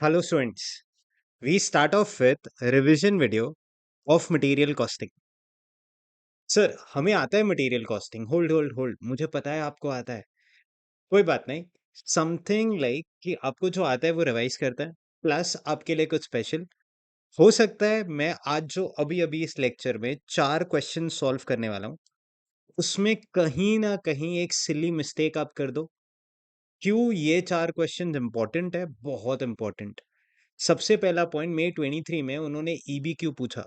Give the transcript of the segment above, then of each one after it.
Hello students, we start off with revision video of material costing. Sir हमें आता है material costing, hold hold hold, मुझे पता है आपको आता है, कोई बात नहीं। समथिंग लाइक कि आपको जो आता है वो रिवाइज करता है, प्लस आपके लिए कुछ स्पेशल हो सकता है। मैं आज जो अभी अभी इस लेक्चर में 4 क्वेश्चन सॉल्व करने वाला हूँ, उसमें कहीं ना कहीं एक सिली मिस्टेक आप कर दो। क्यों ये 4 क्वेश्चन इंपॉर्टेंट है? बहुत इंपॉर्टेंट। सबसे पहला पॉइंट, मई 23 में उन्होंने ईबीक्यू पूछा।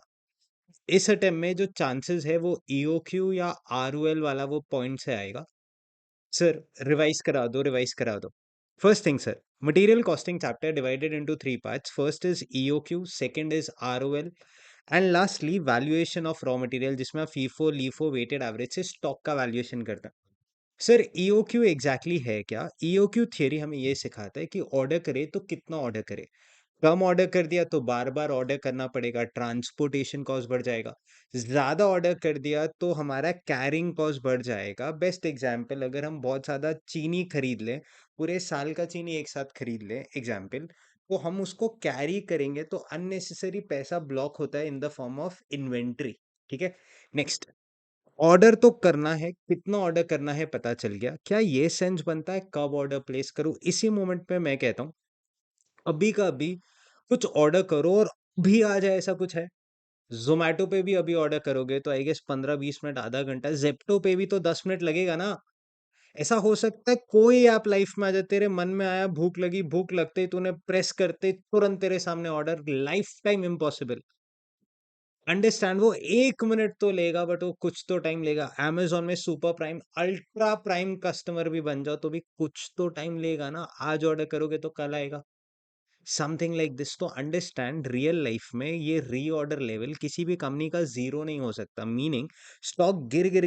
इस अटेम्प्ट में जो चांसेस है वो ईओक्यू या आरओएल वाला वो पॉइंट से आएगा। सर रिवाइज करा दो। First thing sir, material costing chapter divided into 3 parts. First is EOQ, second is ROL and lastly valuation of raw material, जिसमें आप फीफो लीफो वेटेड एवरेज से स्टॉक का वैल्यूएशन करता है। सर ईओक्यू एग्जैक्टली है क्या? ईओक्यू थियरी हमें ये सिखाता है कि ऑर्डर करे तो कितना ऑर्डर करे। कम ऑर्डर कर दिया तो बार बार ऑर्डर करना पड़ेगा, ट्रांसपोर्टेशन कॉस्ट बढ़ जाएगा। ज्यादा ऑर्डर कर दिया तो हमारा कैरिंग कॉस्ट बढ़ जाएगा। बेस्ट एग्जांपल, अगर हम बहुत ज्यादा चीनी खरीद लें, पूरे साल का चीनी एक साथ खरीद लें एग्जांपल, तो हम उसको कैरी करेंगे तो अननेसेसरी पैसा ब्लॉक होता है in the form of inventory. ठीक है, नेक्स्ट, ऑर्डर तो करना है, कितना ऑर्डर करना है पता चल गया। क्या ये सेंस बनता है कब ऑर्डर प्लेस करूं? इसी मोमेंट पे मैं कहता हूं अभी का अभी कुछ ऑर्डर करो और भी आ जाए, ऐसा कुछ है? जोमेटो पे भी अभी ऑर्डर करोगे तो आई गेस 15-20 मिनट, आधा घंटा। जेप्टो पे भी तो 10 मिनट लगेगा ना। ऐसा हो सकता है कोई ऐप लाइफ में आ जाए, तेरे मन में आया, भूख लगी, भूख लगते ही तूने प्रेस करते तुरंत तेरे सामने order, life time impossible. Understand, वो 1 मिनट तो लेगा बट वो कुछ तो टाइम लेगा। Amazon में super prime ultra prime customer भी बन जाओ तो भी कुछ तो टाइम लेगा ना। आज ऑर्डर करोगे तो कल आएगा। Something like this. तो अंडरस्टैंड, रियल लाइफ में ये रीऑर्डर लेवल किसी भी कंपनी का जीरो नहीं हो सकता। मीनिंग स्टॉक गिर गिर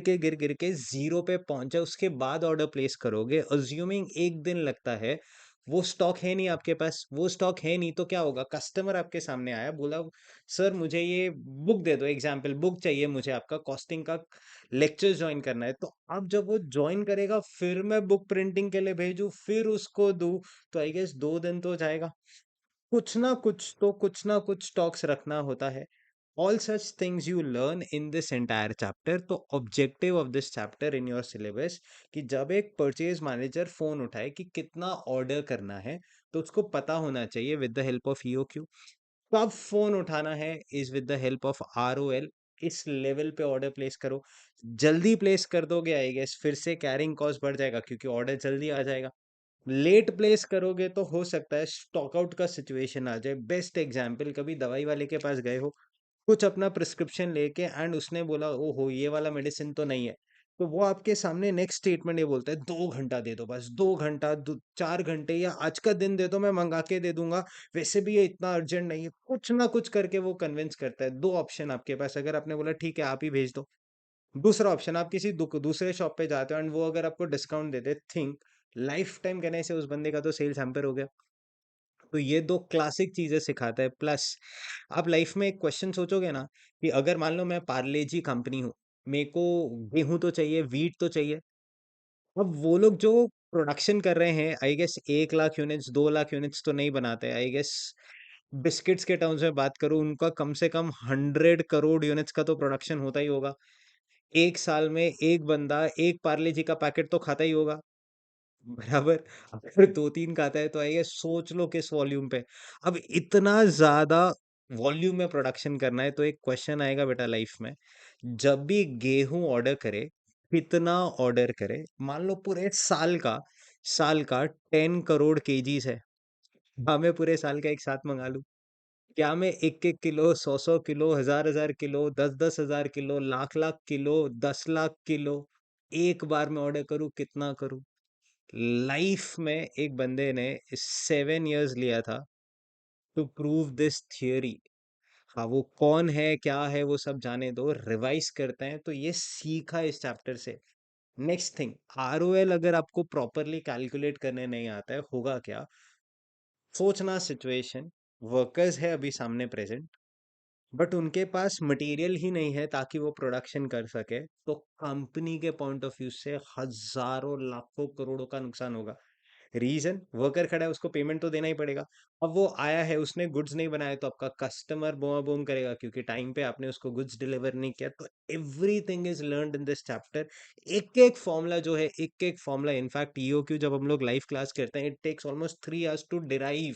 के जीरो पे पहुंचे, उसके बाद ऑर्डर प्लेस करोगे, अज्यूमिंग एक दिन लगता है। वो स्टॉक है नहीं आपके पास, वो स्टॉक है नहीं तो क्या होगा? कस्टमर आपके सामने आया, बोला सर मुझे ये बुक दे दो, एग्जाम्पल बुक चाहिए मुझे, आपका कॉस्टिंग का लेक्चर ज्वाइन करना है। तो अब जब वो ज्वाइन करेगा फिर मैं बुक प्रिंटिंग के लिए भेजू, फिर उसको दूं, तो आई गेस 2 दिन तो जाएगा। कुछ ना कुछ स्टॉक्स रखना होता है। All such things you learn in this entire chapter. तो objective of this chapter in your syllabus, कि जब एक परचेज मैनेजर फोन उठाए कि कितना ऑर्डर करना है, तो उसको पता होना चाहिए with the help of EOQ. कब फोन उठाना है is with the help of ROL. इस लेवल पे ऑर्डर प्लेस करो। जल्दी प्लेस कर दोगे आई गेस फिर से कैरिंग कॉस्ट बढ़ जाएगा क्योंकि ऑर्डर जल्दी आ जाएगा। लेट प्लेस करोगे तो हो सकता है स्टॉक आउट का सिचुएशन आ जाए। बेस्ट एग्जांपल, कभी दवाई वाले के पास गए हो, कुछ अपना प्रिस्क्रिप्शन लेके एंड उसने बोला ओहो ये वाला मेडिसिन तो नहीं है, तो वो आपके सामने नेक्स्ट स्टेटमेंट ये बोलता है 2 घंटा दे दो, बस 2 घंटा, 4 घंटे, या आज का दिन दे दो मैं मंगा के दे दूंगा, वैसे भी ये इतना अर्जेंट नहीं है। कुछ ना कुछ करके वो कन्विंस करता है। दो ऑप्शन आपके पास, अगर आपने बोला ठीक है आप ही भेज दो। दूसरा ऑप्शन, आप किसी दूसरे शॉप पे जाते हो एंड वो अगर आपको डिस्काउंट देते, थिंक लाइफ टाइम कहने से उस बंदे का तो सेल्स हैम्पर हो गया। तो ये दो क्लासिक चीजें सिखाता है। प्लस आप लाइफ में एक क्वेश्चन सोचोगे ना, कि अगर मान लो मैं पार्ले जी कंपनी हूँ, मेरे को गेहूं तो चाहिए, वीट तो चाहिए। अब वो लोग जो प्रोडक्शन कर रहे हैं, I guess 1 lakh units, 2 lakh units तो नहीं बनाते आई गेस। बिस्किट्स के टर्म्स में बात करूं, उनका कम से कम 100 करोड़ यूनिट्स का तो प्रोडक्शन होता ही होगा। एक साल में एक बंदा एक पार्ले जी का पैकेट तो खाता ही होगा, बराबर। अगर 2-3 खाता है तो आइए सोच लो किस वॉल्यूम पे। अब इतना ज्यादा वॉल्यूम में प्रोडक्शन करना है तो एक क्वेश्चन आएगा बेटा लाइफ में, जब भी गेहूं ऑर्डर करे, कितना ऑर्डर करे? मान लो पूरे साल का 10 करोड़ केजीज है, हाँ मैं पूरे साल का एक साथ मंगा लूं? क्या मैं 1-1 किलो, 100-100 किलो, 1000-1000 किलो, 10-10 हजार kilo, lakh lakh kilo, 10 lakh kilo एक बार में ऑर्डर करूं? कितना करूं? लाइफ में एक बंदे ने 7 इयर्स लिया था टू प्रूव दिस थियरी। हाँ, वो कौन है क्या है वो सब जाने दो, रिवाइज करते हैं। तो ये सीखा इस चैप्टर से। नेक्स्ट थिंग, आरओएल अगर आपको प्रॉपरली कैलकुलेट करने नहीं आता है, होगा क्या? सोचना सिचुएशन, वर्कर्स है अभी सामने प्रेजेंट, बट उनके पास मटेरियल ही नहीं है ताकि वो प्रोडक्शन कर सके, तो कंपनी के पॉइंट ऑफ व्यू से हजारों लाखों करोड़ों का नुकसान होगा। रीजन, वर्कर खड़ा है, उसको पेमेंट तो देना ही पड़ेगा। अब वो आया है, उसने गुड्स नहीं बनाए, तो आपका कस्टमर बोआ बूम करेगा क्योंकि टाइम पे आपने उसको गुड्स डिलीवर नहीं किया। तो everything is learned in this chapter. एक एक फॉर्मूला जो है, एक एक फॉर्मूला, इनफैक्ट ईओक्यू जब हम लोग लाइव क्लास करते हैं, it takes almost 3 hours to derive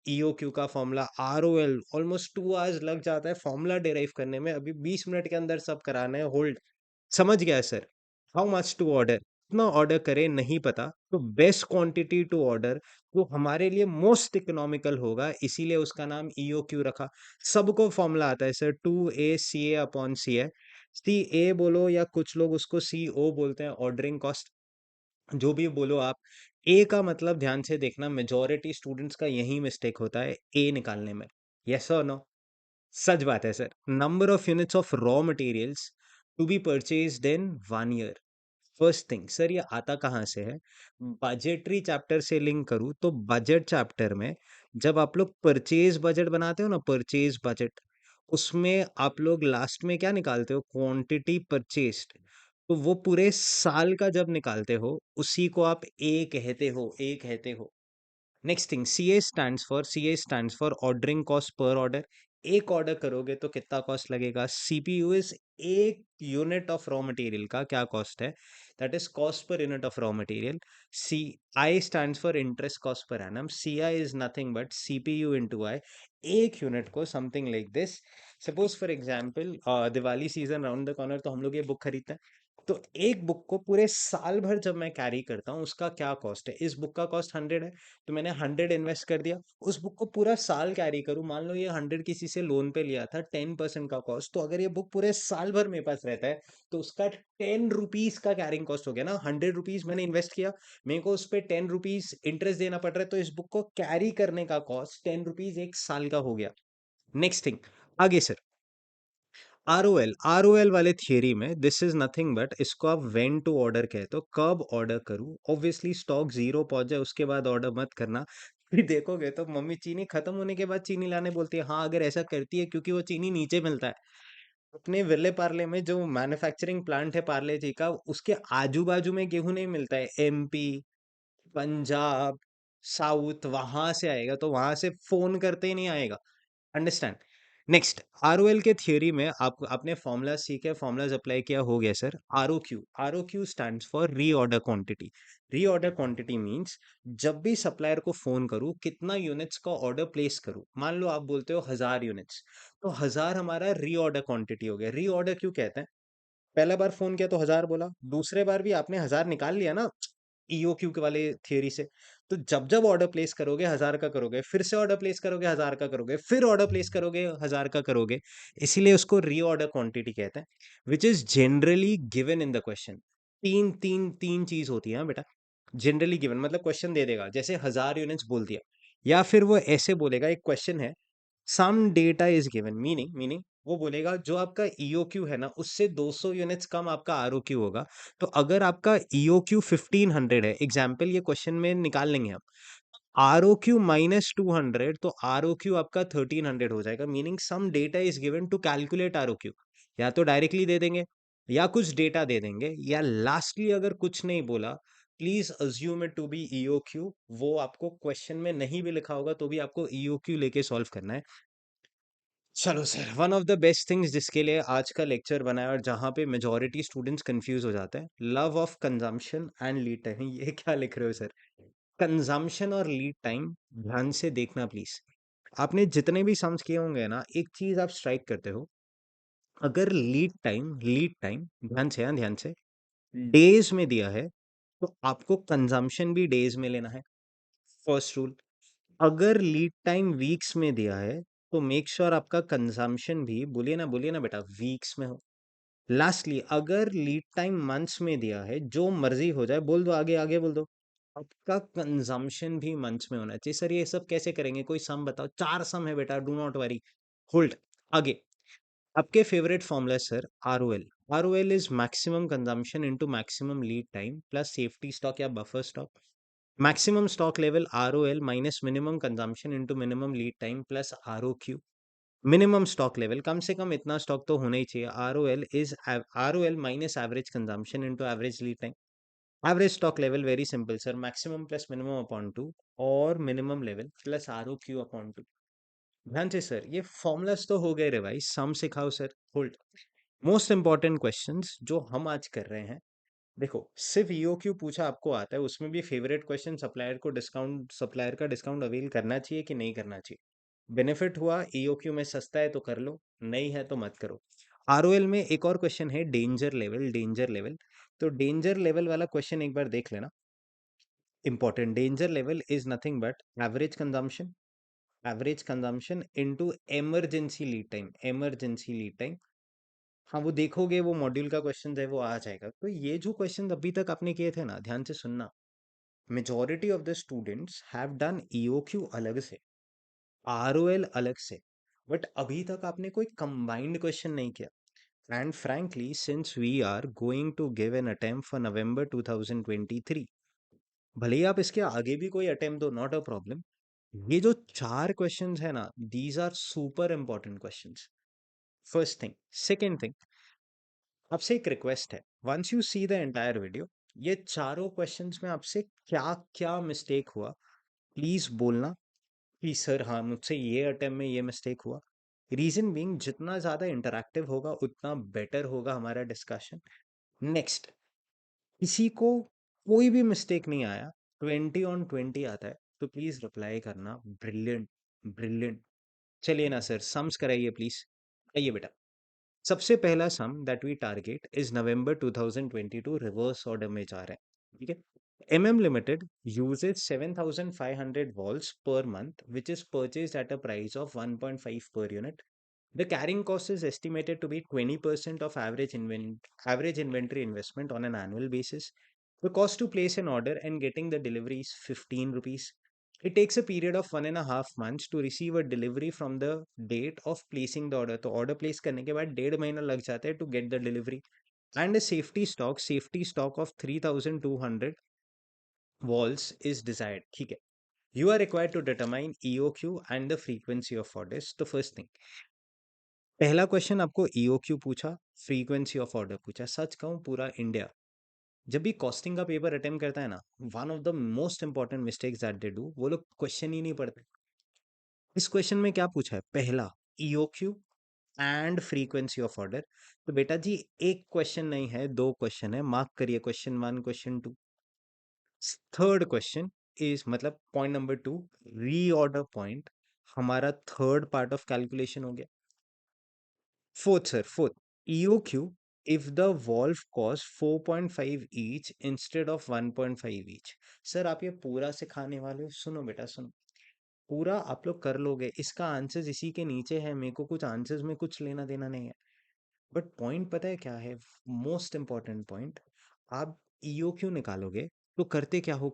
EOQ का फॉर्मूला। आरओएल ऑलमोस्ट 2 आवर्स लग जाता है फॉर्मूला डिराइव करने में, अभी 20 मिनट के अंदर सब कराना है। होल्ड, समझ गया sir. How much to order, कितना ऑर्डर करें नहीं पता, तो बेस्ट क्वांटिटी टू ऑर्डर जो हमारे लिए मोस्ट इकोनॉमिकल होगा, इसीलिए उसका नाम ईओक्यू रखा। सबको फॉर्मूला आता है सर, 2 a CA/CA। सी ए बोलो या कुछ लोग उसको CO बोलते हैं, ऑर्डरिंग कॉस्ट, जो भी बोलो आप। ए का मतलब ध्यान से देखना, मेजोरिटी स्टूडेंट्स का यही मिस्टेक होता है ए निकालने में। यस और नो? सच बात है sir. Number of units of raw materials to be purchased in 1 year. First thing sir, ये आता कहाँ से है? बजटरी चैप्टर से लिंक करूँ तो बजट चैप्टर में जब आप लोग परचेज बजट बनाते हो ना, परचेज बजट, उसमें आप लोग लास्ट में क्या निकालते हो? Quantity purchased. तो वो पूरे साल का जब निकालते हो, उसी को आप ए कहते हो, ए कहते हो। Next thing, CA stands for ordering cost per order. एक ऑर्डर करोगे तो कितना कॉस्ट लगेगा? सीपीयू इज एक यूनिट ऑफ रॉ मटेरियल का क्या कॉस्ट है, that is cost per unit of raw material. C I stands for interest cost per annum. C I is nothing but CPU into I. एक unit को something like this, suppose for example Diwali season round the corner, तो हम लोग ये book खरीदते हैं। तो एक बुक को पूरे साल भर जब मैं कैरी करता हूँ, उसका क्या कॉस्ट है? इस बुक का कॉस्ट 100 है, तो मैंने 100 इन्वेस्ट कर दिया। उस बुक को पूरा साल कैरी करूं, मान लो ये 100 किसी से लोन पे लिया था, 10% का कॉस्ट, तो अगर ये बुक पूरे साल भर मेरे पास रहता है, तो उसका 10 रुपीज का कैरिंग कॉस्ट हो गया ना। 100 रुपीज मैंने इन्वेस्ट किया, मेरे को उस पर 10 रुपीज इंटरेस्ट देना पड़ रहा है, तो इस बुक को कैरी करने का कॉस्ट 10 रुपीज एक साल का हो गया। नेक्स्ट थिंग, आगे सर, आरओएल वाले थियरी में दिस इज नथिंग बट, इसको आप व्हेन टू ऑर्डर कहते हो, कब ऑर्डर करूं। ऑब्वियसली स्टॉक जीरो पहुंच जाए उसके बाद ऑर्डर मत करना। फिर देखोगे तो मम्मी चीनी खत्म होने के बाद चीनी लाने बोलती है। हाँ, अगर ऐसा करती है क्योंकि वो चीनी नीचे मिलता है। अपने विले पार्ले में जो मैन्युफैक्चरिंग प्लांट है पार्ले जी का, उसके आजू बाजू में गेहूं नहीं मिलता है। एमपी, पंजाब, साउथ, वहां से आएगा, तो वहां से फोन करते ही नहीं आएगा। अंडरस्टैंड? नेक्स्ट, आरओएल के थियोरी में आप आपने फॉर्मूला सीखे, फॉर्मूलाज अप्लाई किया, हो गया sir. ROQ stands for reorder quantity. Reorder quantity means जब भी सप्लायर को फोन करूं, कितना यूनिट्स का ऑर्डर प्लेस करूं। मान लो आप बोलते हो 1000 यूनिट्स, तो 1000 हमारा रीऑर्डर क्वांटिटी हो गया। रीऑर्डर क्यों कहते हैं? पहला बार फोन किया तो 1000 बोला, दूसरे बार भी आपने 1000 निकाल लिया ना ईओक्यू के वाले थियरी से। तो जब जब ऑर्डर प्लेस करोगे 1000 का करोगे, फिर से ऑर्डर प्लेस करोगे 1000 का करोगे, फिर ऑर्डर प्लेस करोगे 1000 का करोगे। इसीलिए उसको रीऑर्डर क्वांटिटी कहते हैं, which is generally given in the question. तीन तीन तीन चीज होती है बेटा। जनरली गिवन मतलब क्वेश्चन दे देगा, जैसे 1000 यूनिट्स बोल दिया, या फिर वो ऐसे बोलेगा, एक क्वेश्चन है, some data is given, meaning वो बोलेगा जो आपका ईओक्यू है ना, उससे 200 यूनिट्स कम आपका आरओक्यू होगा। तो अगर आपका ईओक्यू 1500 है, एग्जाम्पल ये क्वेश्चन में निकाल लेंगे हम, आरओक्यू -200, तो आरओक्यू आपका 1300 हो जाएगा। Meaning some data is given to calculate ROQ. या तो डायरेक्टली दे देंगे, या कुछ डेटा दे देंगे, या लास्टली अगर कुछ नहीं बोला, please assume it to be EOQ. वो आपको क्वेश्चन में नहीं भी लिखा होगा तो भी आपको ईओक्यू लेके सॉल्व करना है। चलो sir, one of the best things जिसके लिए आज का लेक्चर बना है और जहाँ पे मेजोरिटी स्टूडेंट्स कंफ्यूज हो जाते हैं, love of consumption and lead time. ये क्या लिख रहे हो सर? कंजम्पशन और लीड टाइम ध्यान से देखना प्लीज। आपने जितने भी सम्स किए होंगे ना, एक चीज आप स्ट्राइक करते हो, अगर लीड टाइम ध्यान से, हाँ ध्यान से, डेज में दिया है, तो आपको कंजम्पशन भी डेज में लेना है। First rule. अगर लीड टाइम वीक्स में दिया है, तो मेक श्योर आपका कंजम्पशन भी, बोलिए ना बेटा, वीक्स में हो। लास्टली, अगर लीड टाइम मंथ्स में दिया है, जो मर्जी हो जाए, बोल दो, आगे आगे बोल दो, आपका कंजम्पशन भी मंथ्स में होना चाहिए। सर ये सब कैसे करेंगे, कोई सम बताओ। 4 सम है बेटा, डू नॉट वरी। होल्ड, आगे आपके favourite formula sir, ROL. ROL is maximum consumption into maximum lead time plus safety stock या buffer stock. Maximum stock level ROL minus minimum consumption into minimum lead time plus ROQ. Minimum stock level, कम से कम इतना stock तो होना ही चाहिए। ROL minus average consumption into average lead time. Average stock level very simple sir, maximum plus minimum upon two और minimum level plus are O Q upon two. ध्यान से सर, ये फॉर्मूलाज तो हो गए रिवाइज, सम सिखाओ sir. Hold. Most important questions जो हम आज कर रहे हैं, देखो सिर्फ ईओक्यू पूछा आपको आता है, उसमें भी फेवरेट क्वेश्चन सप्लायर को डिस्काउंट, सप्लायर का डिस्काउंट अवेल करना चाहिए कि नहीं करना चाहिए। बेनिफिट हुआ ईओक्यू में, सस्ता है तो कर लो, नहीं है तो मत करो। आरओएल में एक और क्वेश्चन है डेंजर लेवल, डेंजर लेवल। तो डेंजर लेवल वाला क्वेश्चन एक बार देख लेना, important. Danger level is nothing but average consumption into emergency lead time, emergency lead time. हाँ वो देखोगे, वो मॉड्यूल का क्वेश्चन है, वो आ जाएगा। तो ये जो क्वेश्चन अभी तक आपने किए थे ना, ध्यान से सुनना। Majority of the students have done EOQ अलग से, आरओएल अलग से, बट अभी तक आपने कोई कंबाइंड क्वेश्चन नहीं किया। And frankly since we are going to give an attempt for November 2023, भले ही आप इसके आगे भी कोई अटेम्प्ट दो, नॉट अ प्रॉब्लम। ये जो चार क्वेश्चंस है ना, these are super important questions. First thing. Second thing, आपसे एक रिक्वेस्ट है, once you see the entire video, ये चारों क्वेश्चंस में आपसे क्या क्या मिस्टेक हुआ, प्लीज बोलना कि सर हाँ मुझसे ये अटेम्प्ट में ये मिस्टेक हुआ। रीजन बीइंग, जितना ज्यादा इंटरैक्टिव होगा उतना बेटर होगा हमारा डिस्कशन। नेक्स्ट, किसी को कोई भी मिस्टेक नहीं आया, 20 on 20 आता है, तो प्लीज रिप्लाई करना ब्रिलियंट, ब्रिलियंट। चलिए ना सर, सम्स कराइए प्लीज। आइए बेटा। सबसे पहला sum that we target is November 2022, reverse order में जा रहे हैं, ठीक है। MM Limited uses 7,500 walls per month, which is purchased at a price of 1.5 per unit. The carrying cost is estimated to be 20% of average inventory investment on an annual basis. The cost to place an order and getting the delivery is 15 rupees. It takes a period of 1.5 months to receive a delivery from the date of placing the order. तो order place करने के बाद 1.5 महीना लग जाता है to get the delivery. And a safety stock of 3,200 walls is desired. ठीक है. You are required to determine EOQ and the frequency of orders. तो first thing, पहला क्वेश्चन आपको ईओक्यू पूछा, फ्रीक्वेंसी ऑफ ऑर्डर पूछा। सच कहूं, पूरा इंडिया जब भी कॉस्टिंग का पेपर अटेम्प्ट करता है ना, one of the most important mistakes that they do, वो लोग क्वेश्चन ही नहीं पढ़ते। इस क्वेश्चन में क्या पूछा है, पहला EOQ and frequency of order. तो बेटा जी, एक क्वेश्चन नहीं है, दो क्वेश्चन है, मार्क करिए question one, question two. Third question is, मतलब point number two, reorder point, हमारा थर्ड पार्ट ऑफ कैलकुलेशन हो गया। Fourth, sir, fourth, EOQ, if the valve cost 4.5 each instead of 1.5 each. Sir आप ये पूरा सिखाने वाले हो, सुनो बेटा सुनो, पूरा आप लोग कर लोगे, इसका आंसर्स इसी के नीचे है, मेरे को कुछ आंसर्स में कुछ लेना देना नहीं है। बट पॉइंट पता है क्या है, मोस्ट इंपॉर्टेंट पॉइंट, आप EOQ निकालोगे तो करते क्या हो,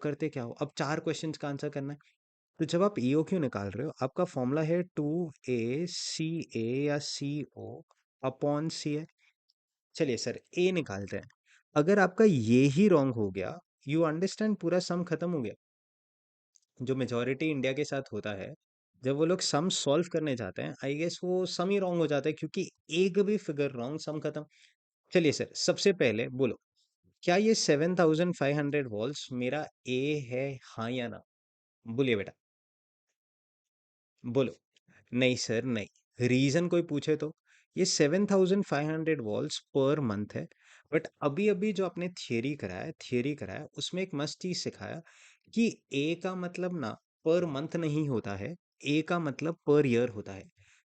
अब चार क्वेश्चंस का आंसर करना है। तो जब आप EOQ निकाल रहे हो, आपका फॉर्मूला है 2ACA या CO अपॉन सी है। चलिए सर ए निकालते हैं। अगर आपका ये ही रॉन्ग हो गया, यू अंडरस्टैंड, पूरा सम खत्म हो गया। जो मेजोरिटी इंडिया के साथ होता है, जब वो लोग सम सॉल्व करने जाते हैं, आई गेस वो सम ही रॉन्ग हो जाता है, क्योंकि एक भी फिगर रॉन्ग, सम खत्म। चलिए सर, सबसे पहले बोलो, क्या ये 7,500 वॉल्स मेरा ए है, हाँ या ना? बोलिए बेटा, बोलो। नहीं सर नहीं, रीजन कोई पूछे तो। ये 7,500 वॉल्स पर मंथ है, बट अभी अभी जो आपने थियरी कराया उसमें एक मस्त चीज सिखाया कि ए का मतलब ना पर मंथ नहीं होता है, ए का मतलब पर ईयर होता है।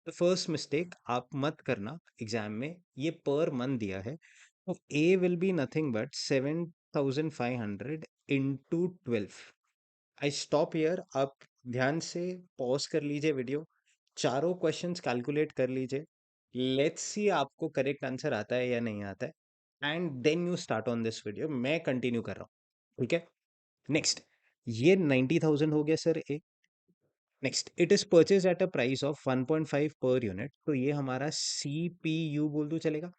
तो फर्स्ट मिस्टेक आप मत करना एग्जाम में, ये पर मंथ दिया है, तो A will be nothing but 7,500 into 12। I stop here, आप ध्यान से पॉज कर लीजिए वीडियो, चारों क्वेश्चंस कैलकुलेट कर लीजिए, लेट्स सी आपको करेक्ट आंसर आता है या नहीं आता है, and then you start on this video. मैं कंटिन्यू कर रहा हूँ, ठीक है। नेक्स्ट, ये 90,000 हो गया sir A. Next, it is purchase at a price of 1.5 per unit, तो ये हमारा CPU बोल दो चलेगा।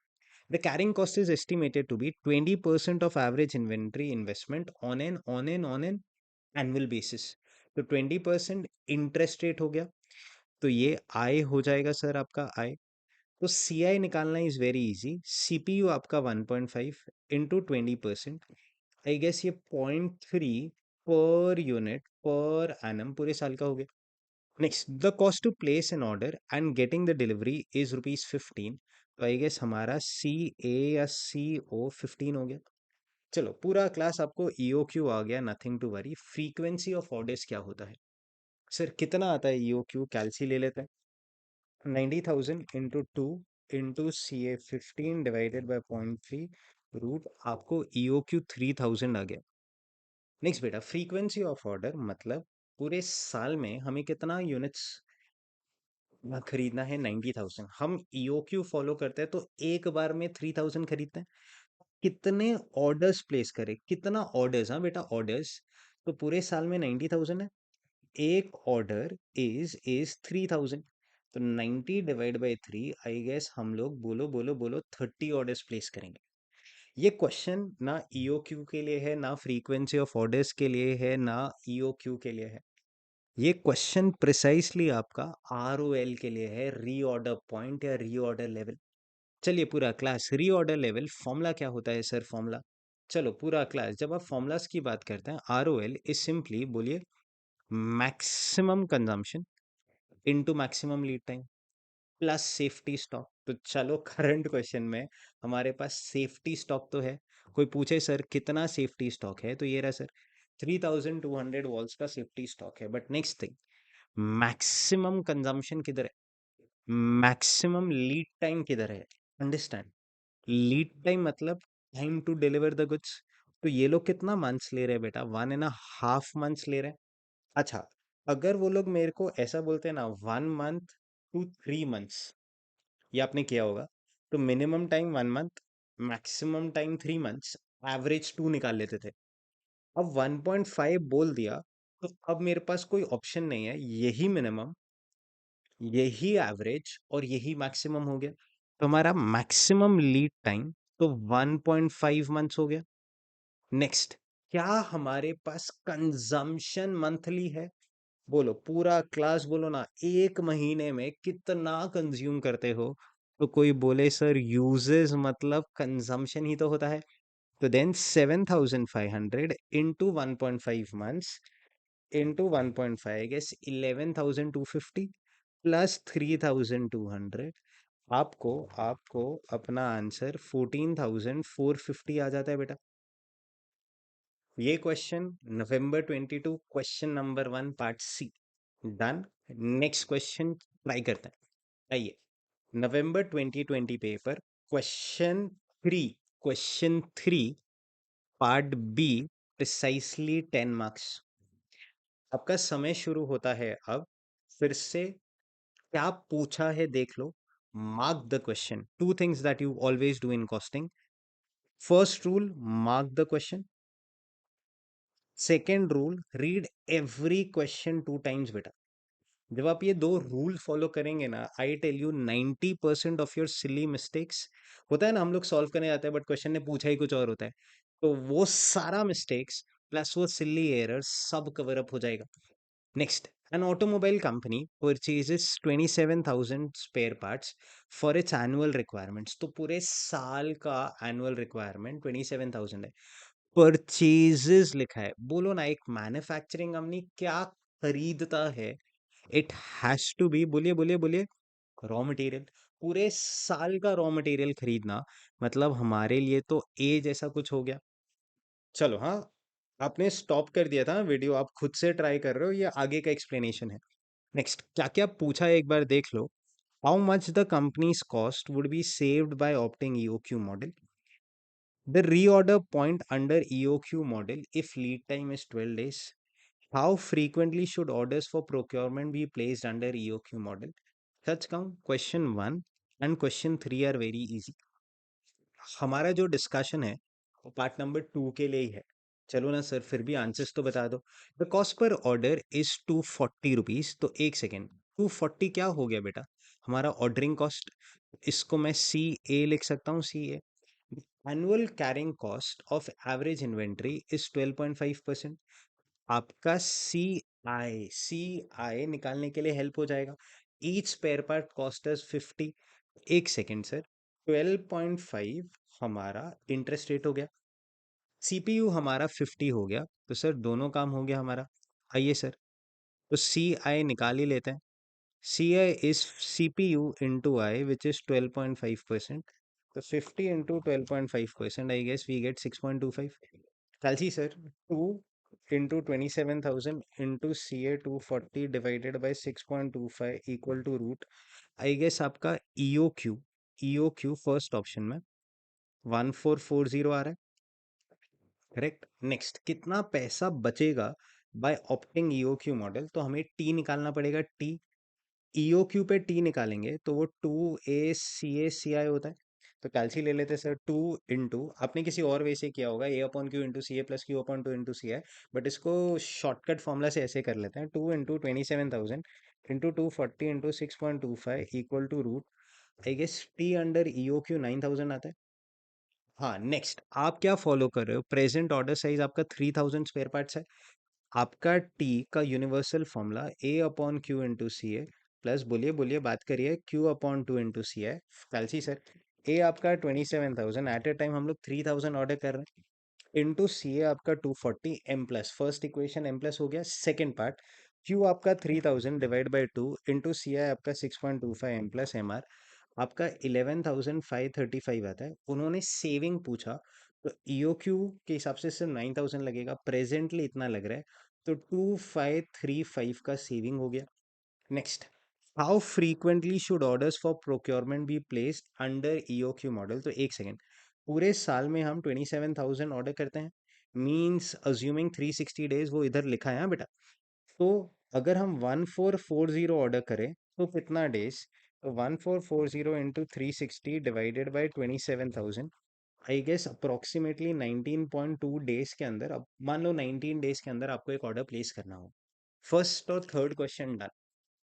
The carrying cost is estimated to be 20% of average inventory investment on an annual basis. तो 20% इंटरेस्ट रेट हो गया, तो ये आई हो जाएगा सर आपका आई। तो CI निकालना इज वेरी इजी, CPU आपका 1.5 इंटू 20%, आई गेस ये 0.3 पर यूनिट पर एनम पूरे साल का हो गया। Next, the cost to place an order and getting the delivery is ₹15। तो आई गेस हमारा सी ए या सी ओ 15 हो गया। चलो पूरा क्लास आपको ईओ क्यू आ गया, nothing to worry. Frequency of orders क्या होता है सर, कितना आता है ईओ क्यू, कैलसी ले लेते हैं। 90,000 into 2 into C A 15 divided by 0.3 root, आपको ईओ क्यू 3000 आ गया। नेक्स्ट बेटा, फ्रीक्वेंसी ऑफ ऑर्डर मतलब पूरे साल में हमें कितना यूनिट्स खरीदना है, 90,000। हम ईओक्यू फॉलो करते हैं तो एक बार में 3000 खरीदते हैं। कितने ऑर्डर्स प्लेस करें, कितना ऑर्डर्स, हाँ बेटा ऑर्डर्स, तो पूरे साल में 90,000 है। एक ऑर्डर इज 3000, तो 90 डिवाइड बाई 3, आई गेस हम लोग बोलो बोलो बोलो 30 ऑर्डर्स प्लेस करेंगे। ये क्वेश्चन ना ईओक्यू के लिए है, ना फ्रीक्वेंसी ऑफ ऑर्डर्स के लिए है, ना ईओक्यू के लिए है। ये क्वेश्चन प्रिसाइसली आपका आरओएल के लिए है, रीऑर्डर पॉइंट या रीऑर्डर लेवल। चलिए पूरा क्लास, रीऑर्डर लेवल फॉर्मूला क्या होता है सर, फॉर्मूला। चलो पूरा क्लास, जब आप फॉर्मूलाज की बात करते हैं, आरओएल इज सिंपली, बोलिए, maximum consumption into maximum lead time plus safety stock. तो चलो करंट क्वेश्चन में हमारे पास सेफ्टी स्टॉक तो है। कोई पूछे सर कितना सेफ्टी स्टॉक है, तो ये रहा सर 3200 वॉल्स का सेफ्टी स्टॉक है। But next thing, maximum consumption किधर है, मैक्सिमम लीड टाइम किधर है। अंडरस्टैंड, लीड टाइम मतलब time to deliver the goods. तो ये लोग कितना मंथ्स ले रहे हैं बेटा, 1.5 मंथ्स ले रहे हैं। अच्छा, अगर वो लोग मेरे को ऐसा बोलते हैं ना, 1 मंथ टू 3 मंथ्स, ये आपने किया होगा, तो minimum time 1 month, maximum time 3 months, average 2 निकाल लेते थे। अब 1.5 बोल दिया, तो अब मेरे पास कोई ऑप्शन नहीं है, यही मिनिमम, यही एवरेज और यही मैक्सिमम हो गया। तो हमारा मैक्सिमम लीड टाइम तो 1.5 मंथ्स हो गया। नेक्स्ट, क्या हमारे पास कंजम्पशन मंथली है, बोलो पूरा क्लास बोलो ना, एक महीने में कितना कंज्यूम करते हो। तो कोई बोले सर यूजेस मतलब कंजम्पशन ही तो होता है। तो then 7,500 into 1.5 months into 1.5, guess 11,250 plus 3,200, आपको आपको अपना आंसर 14,450 आ जाता है बेटा। ये question November 22, question number 1 part C done. Next question try करते हैं। आइए, November 2020 paper, question 3, question 3 part B, precisely 10 marks. आपका समय शुरू होता है अब। फिर से क्या पूछा है देख लो, mark the question. Two things that you always do in costing, first rule, mark the question. Second rule, read every question 2 times बेटा। जब आप ये दो रूल फॉलो करेंगे ना, I tell you 90% of your silly mistakes, होता है ना, हम लोग सॉल्व करने जाते हैं बट क्वेश्चन ने पूछा ही कुछ और होता है, तो वो सारा मिस्टेक्स प्लस वो सिली एरर्स सब कवर अप हो जाएगा। Next, an automobile company purchases 27,000 spare parts for its annual requirements। तो पूरे साल का एनुअल रिक्वायरमेंट 27,000 है। परचेजेस लिखा है, बोलो ना, एक मैन्युफैक्चरिंग कंपनी क्या खरीदता है, इट हैज टू बी, बोलिए बोलिए बोलिए, रॉ मटेरियल। पूरे साल का रॉ मटेरियल खरीदना मतलब हमारे लिए तो ए जैसा कुछ हो गया। चलो हाँ, आपने स्टॉप कर दिया था वीडियो, आप खुद से ट्राई कर रहे हो, ये आगे का एक्सप्लेनेशन है। नेक्स्ट, क्या क्या पूछा है एक बार देख लो। How much the companies cost would be saved by opting EOQ model. The reorder point under EOQ model if lead time is 12 days। How frequently should orders for procurement be placed under EOQ model. सच कहूं, question 1 and question 3 are very easy. हमारा जो discussion है वो part number 2 के लिए ही है। चलो ना सर, फिर भी आंसर्स तो बता दो। The cost per order is 240 rupees. तो एक सेकेंड, 240 क्या हो गया बेटा, हमारा ऑर्डरिंग कॉस्ट। इसको मैं सी ए लिख सकता हूँ, C A. Annual carrying cost of average inventory is 12.5%। आपका सी आई निकालने के लिए हेल्प हो जाएगा। Each spare part cost is 50। एक सेकेंड सर, 12.5 हमारा इंटरेस्ट रेट हो गया। CPU हमारा 50 हो गया, तो सर दोनों काम हो गया हमारा। आइए सर, तो CI निकाल ही लेते हैं। CI is CPU into I, which is 12.5%. So 50 into 12.5%, I guess we get 6.25. Kalsi sir, 2 into 27,000 into CA 240 divided by 6.25 equal to root. I guess आपका EOQ फर्स्ट ऑप्शन में 1440 आ रहा है, करेक्ट। नेक्स्ट, कितना पैसा बचेगा बाय ऑप्टिंग EOQ मॉडल? तो हमें T निकालना पड़ेगा। टी, EOQ पे टी निकालेंगे तो वो 2ACACI होता है। तो कैलसी ले लेते हैं सर, 2 इंटू, आपने किसी और वे से किया होगा, A/Q into C A plus Q/2 into C I, but इसको शॉर्टकट फॉर्मूला से ऐसे कर लेते हैं, 2 into 27,000 into 240 into 6.25 equal to root. I guess T under EOQ 9,000 आता है। हाँ, नेक्स्ट आप क्या फॉलो कर रहे हो? प्रेजेंट ऑर्डर साइज आपका 3,000 स्पेयर पार्ट्स है। आपका टी का universal formula A/Q into C A plus, बोलिए बोलिए बात करिए, Q/2 इंटू सी है। कैलसी सर, ए आपका 27,000, एट ए टाइम हम लोग 3,000 ऑर्डर कर रहे हैं, इंटू सी ए आपका 240 M plus, first equation M plus हो गया। सेकेंड पार्ट, Q आपका 3,000 divide by 2 into C I आपका 6.25 एम प्लस एम आर, आपका 11,535 आता है। उन्होंने सेविंग पूछा, तो EOQ के हिसाब से सिर्फ 9,000 लगेगा, प्रेजेंटली इतना लग रहा है, तो 2,535 का सेविंग हो गया। Next, how frequently should orders for procurement be placed under EOQ model? तो एक सेकेंड, पूरे साल में हम 27,000 ऑर्डर करते हैं, मीन्स अज्यूमिंग 360 डेज, वो इधर लिखा है हाँ बेटा। तो अगर हम 1440 ऑर्डर करें तो कितना डेज? तो 1440 into 360 divided by 27,000, I guess approximately 19.2 days के अंदर, अब मान लो 19 डेज के अंदर आपको एक ऑर्डर प्लेस करना हो। फर्स्ट और third question done.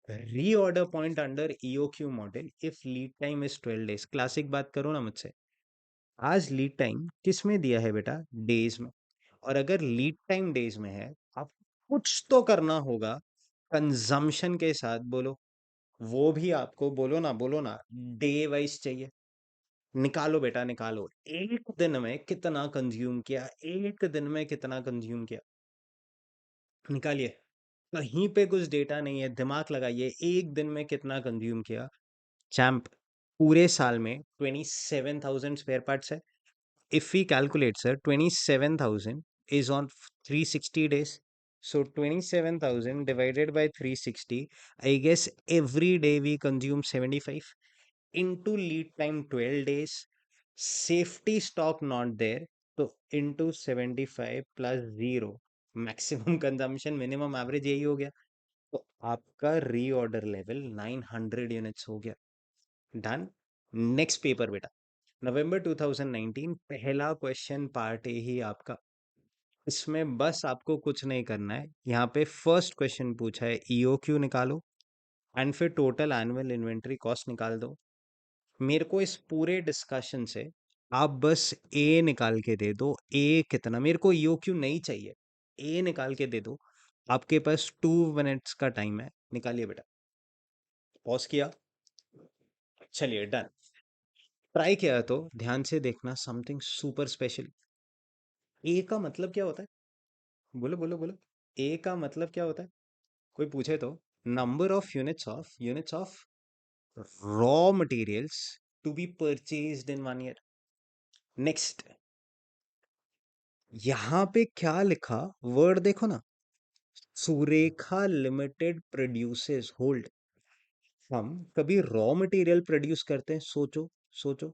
Reorder point under EOQ model if lead time is 12 days. Classic बात करो ना मुझसे, आज लीड टाइम किस में दिया है बेटा? डेज में। और अगर लीड टाइम डेज में है, आप कुछ तो करना होगा कंजम्पशन के साथ, बोलो, वो भी आपको, बोलो ना, डे वाइज चाहिए। निकालो बेटा निकालो, एक दिन में कितना कंज्यूम किया, एक दिन में कितना कंज्यूम किया, निकालिए। कहीं पे कुछ डेटा नहीं है, दिमाग लगाइए, एक दिन में कितना कंज्यूम किया। चैंप, पूरे साल में 27,000 स्पेयर पार्ट्स है। If we calculate, sir, 27,000 is on 360 days. So 27,000 divided by 360, I guess every day we consume 75 into lead time 12 days. Safety stock not there. So into 75 plus 0. Maximum consumption, minimum average यही हो गया। तो आपका reorder level 900 units हो गया। Done. Next paper बेटा, नवंबर 2019, पहला question part A ही आपका। इसमें बस आपको कुछ नहीं करना है, यहाँ पे फर्स्ट क्वेश्चन पूछा है EOQ निकालो एंड फिर टोटल एनुअल इन्वेंटरी कॉस्ट निकाल दो। मेरे को इस पूरे डिस्कशन से आप बस ए निकाल के दे दो। ए कितना, मेरे को EOQ नहीं चाहिए, ए निकाल के दे दो। आपके पास 2 मिनट्स का टाइम है, निकालिए बेटा। पॉज किया, चलिए डन। ट्राई किया तो ध्यान से देखना, समथिंग सुपर स्पेशल। ए का मतलब क्या होता है? बोलो बोलो बोलो, ए का मतलब क्या होता है? कोई पूछे तो, number of units of raw materials to be purchased in 1 year. Next, यहां पे क्या लिखा, वर्ड देखो ना, सुरेखा लिमिटेड प्रोड्यूसेस, होल्ड। हम कभी रॉ मटेरियल प्रोड्यूस करते हैं? सोचो सोचो,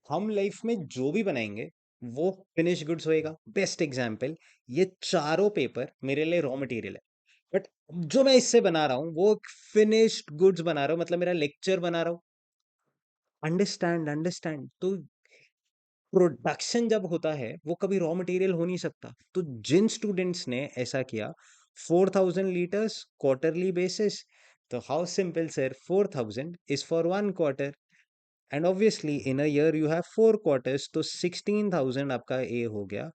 हम लाइफ में जो भी बनाएंगे वो फिनिश गुड्स होएगा। बेस्ट एग्जांपल, ये चारों पेपर मेरे लिए रॉ मटेरियल है, बट जो मैं इससे बना रहा हूं वो फिनिश्ड गुड्स बना रहा हूं, मतलब मेरा लेक्चर बना रहा हूं। Understand understand. तो प्रोडक्शन जब होता है वो कभी रॉ मटेरियल हो नहीं सकता। तो जिन स्टूडेंट्स ने ऐसा किया, 4,000 लीटर्स क्वार्टरली बेसिस, तो how simple sir, 4,000 is for 1 quarter, and obviously in a year you have 4 quarters, तो 16,000 आपका ए हो गया।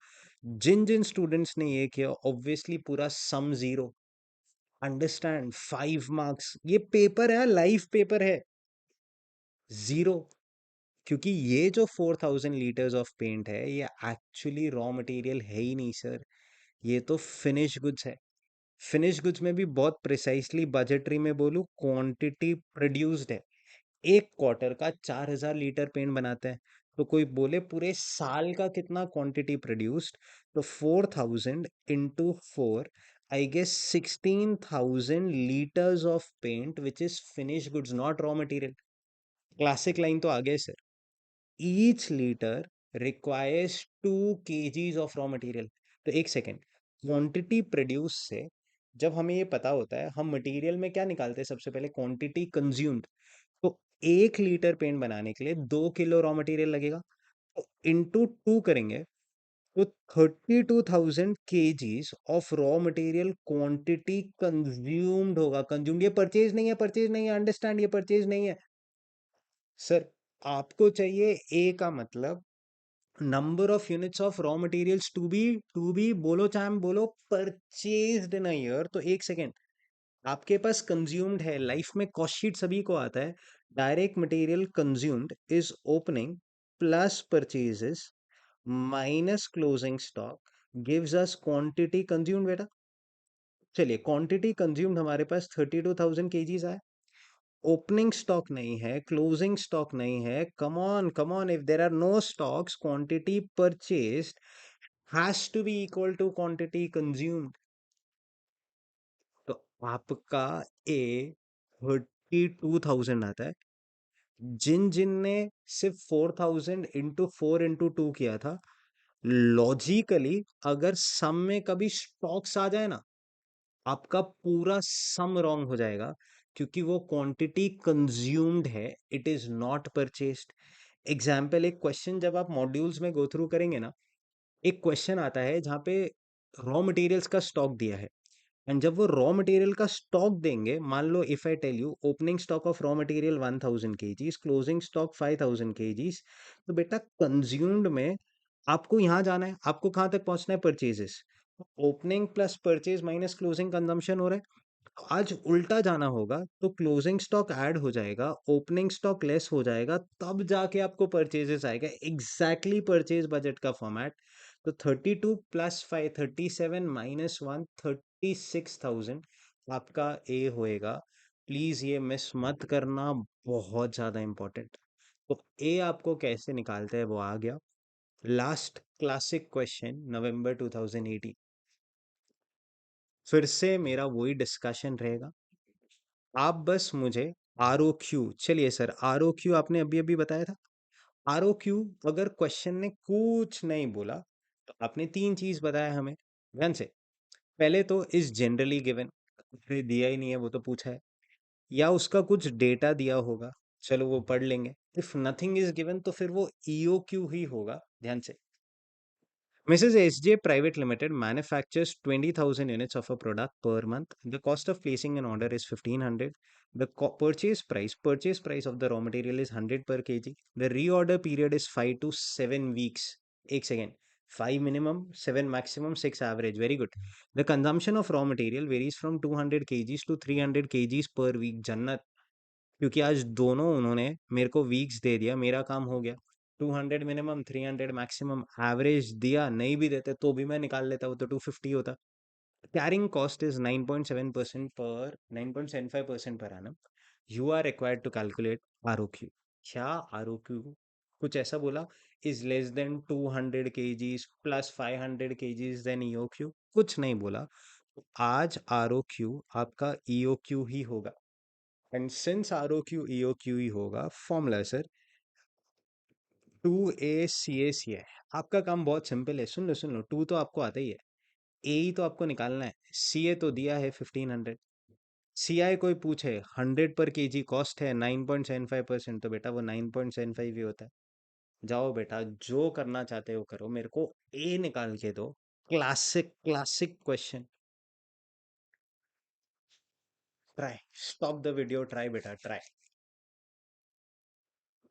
जिन जिन स्टूडेंट्स ने ये किया, ऑब्वियसली पूरा सम जीरो। अंडरस्टैंड, 5 मार्क्स, ये पेपर है, लाइव पेपर है, जीरो। क्योंकि ये जो 4000 लीटर्स ऑफ पेंट है ये एक्चुअली रॉ मटेरियल है ही नहीं सर, ये तो फिनिश गुड्स है। फिनिश गुड्स में भी बहुत प्रिसाइसली बजटरी में बोलूं, क्वांटिटी प्रोड्यूस्ड है। एक क्वार्टर का 4000 लीटर पेंट बनाते हैं, तो कोई बोले पूरे साल का कितना क्वांटिटी प्रोड्यूस्ड, तो 4000 into 4, I guess 16,000 litres of paint which is finish goods not raw material. Classic line तो आ गए sir. Each litre requires 2 kgs of raw material. तो एक सेकेंड, क्वांटिटी प्रोड्यूस से जब हमें ये पता होता है, हम मटेरियल में क्या निकालते हैं सबसे पहले, क्वांटिटी कंज्यूम्ड। तो 1 लीटर पेंट बनाने के लिए 2 किलो रॉ मटेरियल लगेगा, तो इंटू 2 करेंगे तो 32,000 kgs of raw material quantity consumed होगा। कंज्यूम्ड, ये परचेज नहीं है, परचेज नहीं है, अंडरस्टैंड, ये परचेज नहीं है सर। आपको चाहिए ए का मतलब number of units of raw materials to be बोलो चाहे हम बोलो परचेज्ड इन अ ईयर, तो एक सेकेंड, आपके पास कंज्यूम्ड है। लाइफ में कॉस्ट शीट सभी को आता है। Direct material consumed is opening plus purchases minus closing stock gives us quantity consumed बेटा। चलिए, क्वांटिटी कंज्यूम्ड हमारे पास 32,000 kgs आए। ओपनिंग स्टॉक नहीं है, क्लोजिंग स्टॉक नहीं है, come on, if there are no stocks, quantity purchased has to be equal to quantity consumed. तो आपका ए 32,000 आता है। जिन जिन ने सिर्फ 4,000 इंटू 4 इंटू 2 किया था, लॉजिकली अगर सम में कभी स्टॉक्स आ जाए ना, आपका पूरा सम रॉन्ग हो जाएगा, क्योंकि वो क्वांटिटी कंज्यूम्ड है, it is not purchased. Example, एक क्वेश्चन जब आप मॉड्यूल्स में गो थ्रू करेंगे ना, एक क्वेश्चन आता है जहाँ पे रॉ मटेरियल्स का स्टॉक दिया है, एंड जब वो रॉ मटेरियल का स्टॉक देंगे, मान लो if I tell you opening stock of raw material 1000 kgs, closing stock 5000 kgs, तो बेटा कंज्यूम्ड में आपको यहाँ जाना है, आपको कहाँ तक पहुंचना है, purchases. Opening plus purchase minus closing consumption हो रहा है। आज उल्टा जाना होगा, तो क्लोजिंग स्टॉक ऐड हो जाएगा, ओपनिंग स्टॉक लेस हो जाएगा, तब जाके आपको परचेजेस आएगा। एग्जैक्टली परचेज बजट का फॉर्मेट। तो 32 प्लस 5 37 माइनस 1 36,000 आपका ए होएगा। प्लीज ये मिस मत करना, बहुत ज्यादा इंपॉर्टेंट। तो ए आपको कैसे निकालते हैं वो आ गया। लास्ट क्लासिक क्वेश्चन, नवंबर 2018, फिर से मेरा वही डिस्कशन रहेगा। आप बस मुझे आर ओ क्यू, चलिए सर आर ओ क्यू आपने अभी अभी बताया था। आर ओ क्यू अगर क्वेश्चन ने कुछ नहीं बोला, तो आपने तीन चीज बताया हमें ध्यान से। पहले तो इस जनरली गिवन, दिया ही नहीं है वो तो पूछा है, या उसका कुछ डेटा दिया होगा, चलो वो पढ़ लेंगे। इफ नथिंग इज गिवन तो फिर वो ईओ क्यू ही होगा, ध्यान से। Mrs. SJ Private Limited manufactures 20,000 units of a product per month. The cost of placing an order is 1,500. The purchase price of the raw material is 100 per kg. The reorder period is 5 to 7 weeks. एक second. 5 minimum, 7 maximum, 6 average. Very good. The consumption of raw material varies from 200 kgs to 300 kgs per week. जन्नत, क्योंकि आज दोनों उन्होंने मेरे को weeks दे दिया, मेरा काम हो गया। 200 मिनिमम, 300 मैक्सिमम, एवरेज दिया नहीं भी देते तो भी मैं निकाल लेता, वो तो 250 होता। Carrying cost is 9.7% per 9.75% per annum. You are required to calculate R O Q. क्या आर ओ क्यू कुछ ऐसा बोला, is less than 200 kgs plus 500 kgs then EO Q, कुछ नहीं बोला। आज आर ओ क्यू आपका ईओ क्यू ही होगा। And since R O Q E O Q ही होगा, formula sir 2 a c a c है। आपका काम बहुत सिंपल है, सुन लो, टू तो आपको आता ही है, ए ही तो आपको निकालना है। सी ए तो दिया है 1500। सी आई कोई पूछे 100 पर केजी कॉस्ट है 9.75%, तो बेटा वो 9.75 ही होता है। जाओ बेटा, जो करना चाहते हो करो, मेरे को ए निकाल के दो। Classic classic question. Try, stop the video, try बेटा ट्राई।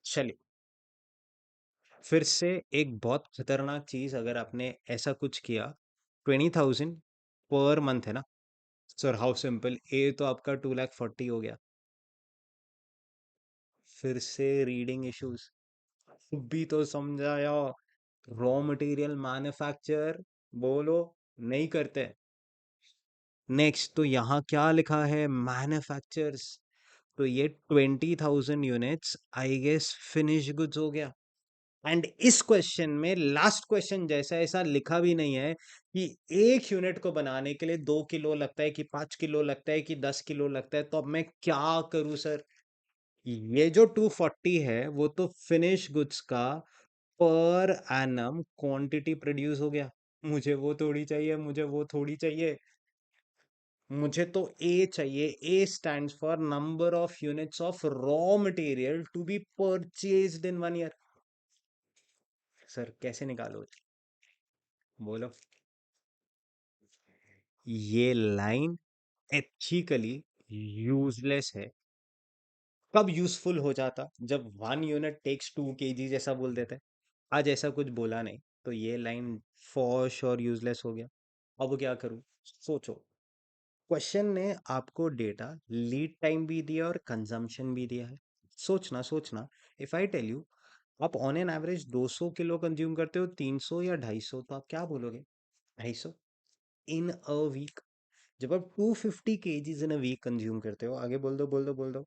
चलिए, फिर से एक बहुत खतरनाक चीज, अगर आपने ऐसा कुछ किया, 20,000 पर मंथ है ना सर, हाउ सिंपल, ए तो आपका 2,40,000 हो गया। फिर से रीडिंग इश्यूज, भी तो समझाया। रॉ मटेरियल मैन्युफैक्चर बोलो, नहीं करते। नेक्स्ट तो यहाँ क्या लिखा है, मैन्युफैक्चर्स, तो ये 20,000 units I guess finish goods हो गया। एंड इस क्वेश्चन में लास्ट क्वेश्चन जैसा ऐसा लिखा भी नहीं है कि 1 यूनिट को बनाने के लिए 2 किलो लगता है कि 5 किलो लगता है कि 10 किलो लगता है, तो अब मैं क्या करूं सर। ये जो 240 है वो तो फिनिश गुड्स का पर एनम क्वांटिटी प्रोड्यूस हो गया। मुझे वो थोड़ी चाहिए, मुझे वो थोड़ी चाहिए। मुझे तो ए चाहिए। A stands for number of units of raw material to be purchased in 1 year. Sir कैसे निकालो, बोलो। ये लाइन एथिकली यूजलेस है। कब यूजफुल हो जाता, जब 1 यूनिट टेक्स 2 kg जैसा बोल देते। आज ऐसा कुछ बोला नहीं, तो ये लाइन फॉर श्योर यूजलेस हो गया। अब क्या करूं, सोचो। क्वेश्चन ने आपको डेटा, लीड टाइम भी दिया और कंजम्पशन भी दिया है। सोचना सोचना, इफ आई टेल यू आप on an average 200 kilo consume करते हो, 300 या 250, तो आप क्या बोलोगे? 250 इन अ वीक। जब आप 250 kgs in a week consume करते हो, आगे बोल दो बोल दो बोल दो,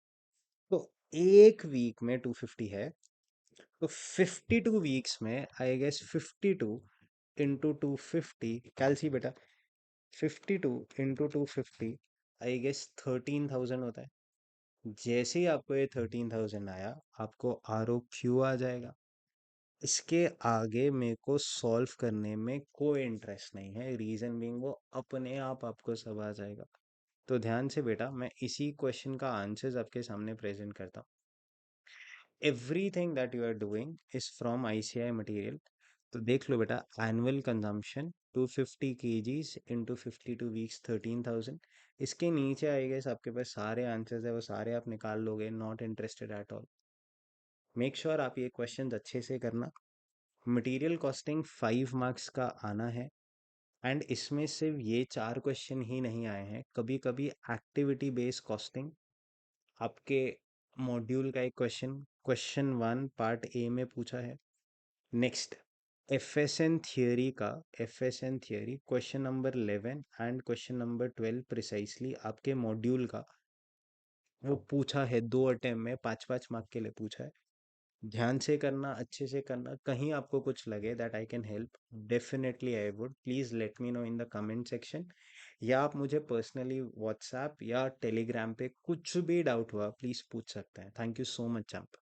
तो एक वीक में 250 है, तो 52 वीक्स में आई गेस 52 इंटू 250, कैलसी बेटा, 52 इंटू 250 आई गेस 13,000 होता है। जैसे ही आपको ये 13,000 आया, आपको आर ओ क्यू आ जाएगा। इसके आगे मेरे को सॉल्व करने में कोई इंटरेस्ट नहीं है, रीजन बीइंग वो अपने आप आपको सब आ जाएगा। तो ध्यान से बेटा, मैं इसी क्वेश्चन का आंसर्स आपके सामने प्रेजेंट करता हूँ। Everything that you are doing is from ICI material. तो देख लो बेटा, annual consumption 250 kgs into 52 weeks 13,000। इसके नीचे आएगा, आपके पास सारे आंसर्स है, वो सारे आप निकाल लोगे, not interested at all. Make sure आप ये क्वेश्चन अच्छे से करना। मटेरियल कॉस्टिंग 5 मार्क्स का आना है। एंड इसमें सिर्फ ये 4 क्वेश्चन ही नहीं आए हैं, कभी कभी एक्टिविटी बेस्ड कॉस्टिंग आपके मॉड्यूल का एक क्वेश्चन, क्वेश्चन 1 पार्ट ए में पूछा है। नेक्स्ट एफएसएन थियोरी का, एफएसएन theory question number 11 and question number 12 precisely आपके मॉड्यूल का वो पूछा है, 2 अटेम्प्ट में 5-5 मार्क के लिए पूछा है। ध्यान से करना, अच्छे से करना। कहीं आपको कुछ लगे that I can help, definitely I would, please let me know in the comment section, या आप मुझे पर्सनली व्हाट्सएप या टेलीग्राम पे कुछ भी डाउट हुआ प्लीज पूछ सकते हैं। Thank you so much Champ.